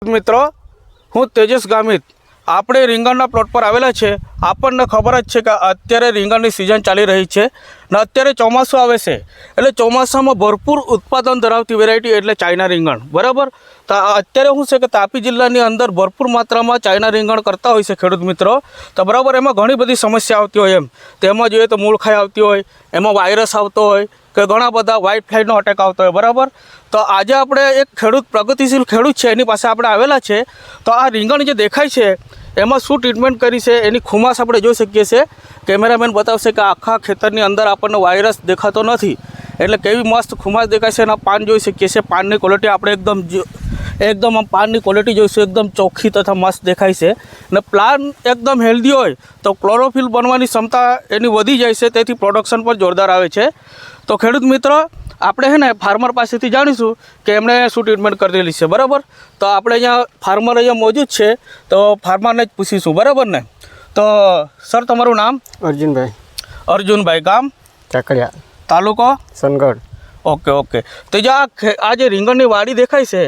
મિત્રો હું તેજસ ગામિત આપણે રીંગણના પ્લોટ પર આવેલા છે। આપણને ખબર જ છે કે અત્યારે રીંગણની સિઝન ચાલી રહી છે ને અત્યારે ચોમાસું આવે છે એટલે ચોમાસામાં ભરપૂર ઉત્પાદન ધરાવતી વેરાયટી એટલે ચાઇના રીંગણ બરાબર। તો અત્યારે શું છે કે તાપી જિલ્લાની અંદર ભરપૂર માત્રામાં ચાઇના રીંગણ કરતા હોય છે ખેડૂત મિત્રો। તો બરાબર એમાં ઘણી બધી સમસ્યા આવતી હોય તેમાં જોઈએ તો મૂળ ખાઈ આવતી હોય, એમાં વાયરસ આવતો હોય કે ઘણા બધા વ્હાઇટ ફ્લાઇનો અટેક આવતો હોય બરાબર। તો આજે આપણે એક ખેડૂત પ્રગતિશીલ ખેડૂત છે એની પાસે આપણે આવેલા છે। તો આ રીંગણ જે દેખાય છે એમાં શું ટ્રીટમેન્ટ કરી છે એની ખુમાસ આપણે જોઈ શકીએ છીએ। કેમેરામેન બતાવશે કે આખા ખેતરની અંદર આપણને વાયરસ દેખાતો નથી એટલે કેવી મસ્ત ખુમાસ દેખાય છે। એના પાન જોઈ શકીએ છીએ, પાનની ક્વોલિટી આપણે એકદમ આમ પાનની ક્વોલિટી જોઈશું એકદમ ચોખ્ખી તથા મસ્ત દેખાય છે ને પ્લાન્ટ એકદમ હેલ્ધી હોય તો ક્લોરોફિલ બનવાની ક્ષમતા એની વધી જાય છે, તેથી પ્રોડક્શન પણ જોરદાર આવે છે। તો ખેડૂત મિત્ર આપણે છે ને ફાર્મર પાસેથી જાણીશું કે એમણે શું ટ્રીટમેન્ટ કરેલી છે બરાબર। તો આપણે અહીંયા ફાર્મર અહીંયા મોજૂદ છે તો ફાર્મરને જ પૂછીશું બરાબર ને। તો સર તમારું નામ? અર્જુનભાઈ। અર્જુનભાઈ, ગામ? કાકડિયા, તાલુકો? સોનગઢ। ઓકે। તો જે આ જે રીંગણની વાડી દેખાય છે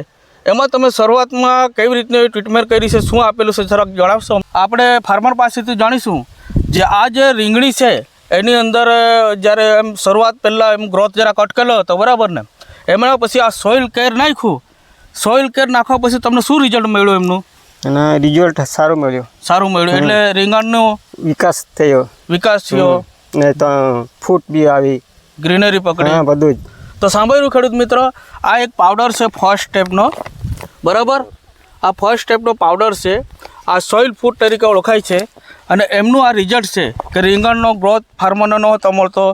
એમાં તમે શરૂઆતમાં કેવી રીતની ટ્રીટમેન્ટ કરી છે, શું આપેલું છે જરાક જણાવશો? આપણે ફાર્મર પાસેથી જાણીશું જે આ જે રીંગણી છે એની અંદર જ્યારે એમ શરૂઆત પહેલાં એમ ગ્રોથ જરા અટકેલો હતો બરાબર ને, એમના પછી આ સોઇલ કેર નાખ્યું, સોઇલ કેર નાખવા પછી તમને શું રિઝલ્ટ મળ્યું એમનું? અને રિઝલ્ટ સારું મળ્યું એટલે રીંગણનો વિકાસ થયો ને તો ફૂટ બી આવી, ગ્રીનરી પકડી, બધું જ। તો સાંભળ્યું ખેડૂત મિત્રો, આ એક પાવડર છે ફર્સ્ટ સ્ટેપનો બરાબર। આ ફર્સ્ટ સ્ટેપનો પાવડર છે, આ સોઇલ ફૂડ તરીકે ઓળખાય છે અને એમનું આ રિઝલ્ટ છે કે રીંગણનો ગ્રોથ ફાર્મરનો નહોતો મળતો,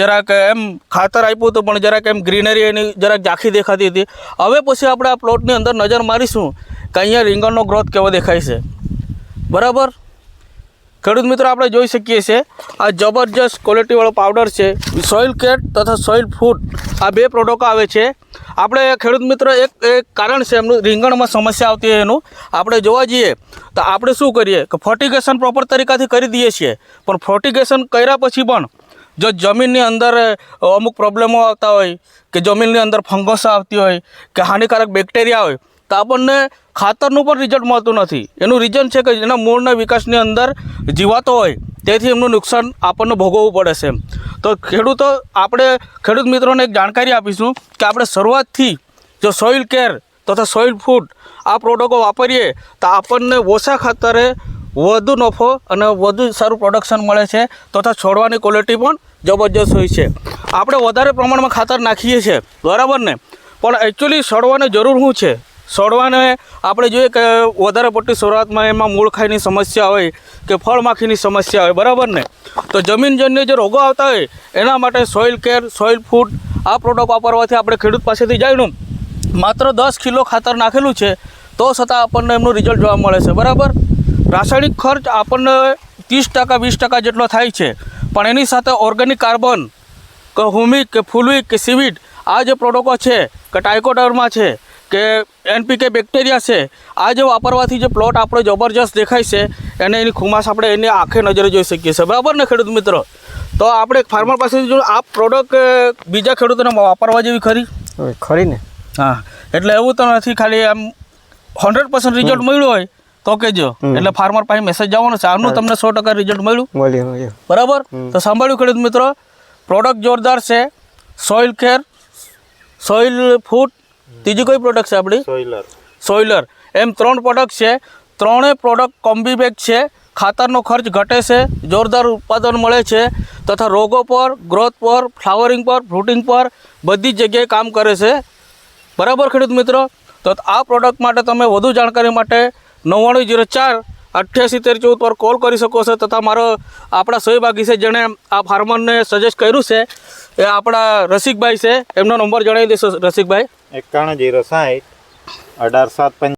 જરાક એમ ખાતર આપ્યું હતું પણ જરાક એમ ગ્રીનરી એની જરાક ઝાંખી દેખાતી હતી। હવે પછી આપણે આ પ્લોટની અંદર નજર મારીશું કે અહીંયા રીંગણનો ગ્રોથ કેવો દેખાય છે બરાબર। ખેડૂત મિત્રો આપણે જોઈ શકીએ છીએ આ જબરજસ્ત ક્વોલિટીવાળો પાવડર છે, સોઇલ કેર તથા સોઇલ ફૂડ આ બે પ્રોડક્ટ આવે છે। આપણે ખેડૂત મિત્ર એક કારણ છે એમનું રીંગણમાં સમસ્યા આવતી હોય એનું આપણે જોવા જઈએ તો આપણે શું કરીએ કે ફર્ટિગેશન પ્રોપર તરીકાથી કરી દઈએ છીએ, પણ ફર્ટિગેશન કર્યા પછી પણ જો જમીનની અંદર અમુક પ્રોબ્લેમો આવતા હોય કે જમીનની અંદર ફંગસ આવતી હોય કે હાનિકારક બેક્ટેરિયા હોય તો આપણને ખાતરનું પણ રિઝલ્ટ મળતું નથી। એનું રીઝન છે કે એના મૂળના વિકાસની અંદર જીવાતો હોય તેથી એમનું નુકસાન આપણને ભોગવવું પડે છે। તો આપણે ખેડૂત મિત્રોને એક જાણકારી આપીશું કે આપણે શરૂઆતથી જો સોઇલ કેર તથા સોઇલ ફૂડ આ પ્રોડક્ટો વાપરીએ તો આપણને ઓછા ખાતરે વધુ નફો અને વધુ સારું પ્રોડક્શન મળે છે તથા છોડવાની ક્વોલિટી પણ જબરજસ્ત હોય છે। આપણે વધારે પ્રમાણમાં ખાતર નાખીએ છીએ બરાબર ને, પણ એકચ્યુઅલી છોડવાની જરૂર શું છે? છોડવાને આપણે જોઈએ કે વધારે પડતી શરૂઆતમાં એમાં મૂળ ખાઈની સમસ્યા હોય કે ફળમાખીની સમસ્યા હોય બરાબર ને, તો જમીનજન્ય જે રોગો આવતા હોય એના માટે સોઇલ કેર સોઇલ ફૂડ આ પ્રોડક્ટ વાપરવાથી આપણે ખેડૂત પાસેથી જાણ્યું માત્ર 10 કિલો ખાતર નાખેલું છે તો છતાં આપણને એમનું રિઝલ્ટ જોવા મળે છે બરાબર। રાસાયણિક ખર્ચ આપણને 30% 20% જેટલો થાય છે, પણ એની સાથે ઓર્ગેનિક કાર્બન કે હુમિક કે ફુલવિક કે સીવીડ આ જે પ્રોડક્ટો છે કે ટાઇકોડર્મા છે કે NPK બેક્ટેરિયા છે, આ જે વાપરવાથી જે પ્લોટ આપણો જબરજસ્ત દેખાય છે અને એની ખુમાસ આપણે એની આંખે નજરે જોઈ શકીએ છીએ બરાબર ને ખેડૂત મિત્રો। તો આપણે ફાર્મર પાસેથી જો આ પ્રોડક્ટ બીજા ખેડૂતોને વાપરવા જેવી ખરી ને? હા, એટલે એવું તો નથી ખાલી આમ 100% રિઝલ્ટ મળ્યું હોય તો કહેજો, એટલે ફાર્મર પાસે મેસેજ જવાનો છે આનું તમને 100% રિઝલ્ટ મળ્યું બરાબર। તો સાંભળ્યું ખેડૂત મિત્રો, પ્રોડક્ટ જોરદાર છે, સોઇલ કેર સોઇલ ફૂડ, ત્રીજી કોઈ પ્રોડક્ટ છે આપણી સોઇલર, એમ 3 પ્રોડક્ટ છે। ત્રણેય પ્રોડક્ટ કોમ્બી બેગ છે, ખાતરનો ખર્ચ ઘટે છે, જોરદાર ઉત્પાદન મળે છે તથા રોગો પર, ગ્રોથ પર, ફ્લાવરિંગ પર, ફ્રૂટિંગ પર બધી જગ્યાએ કામ કરે છે બરાબર ખેડૂત મિત્રો। તો આ પ્રોડક્ટ માટે તમે વધુ જાણકારી માટે 9904 881314 પર કોલ કરી શકો છો તથા આપણા સહભાગી છે જેણે આ ફાર્મરને સજેસ્ટ કર્યું છે એ આપણા રસિકભાઈ છે, એમનો નંબર જણાવી દેશો રસિકભાઈ? 51 060 18 7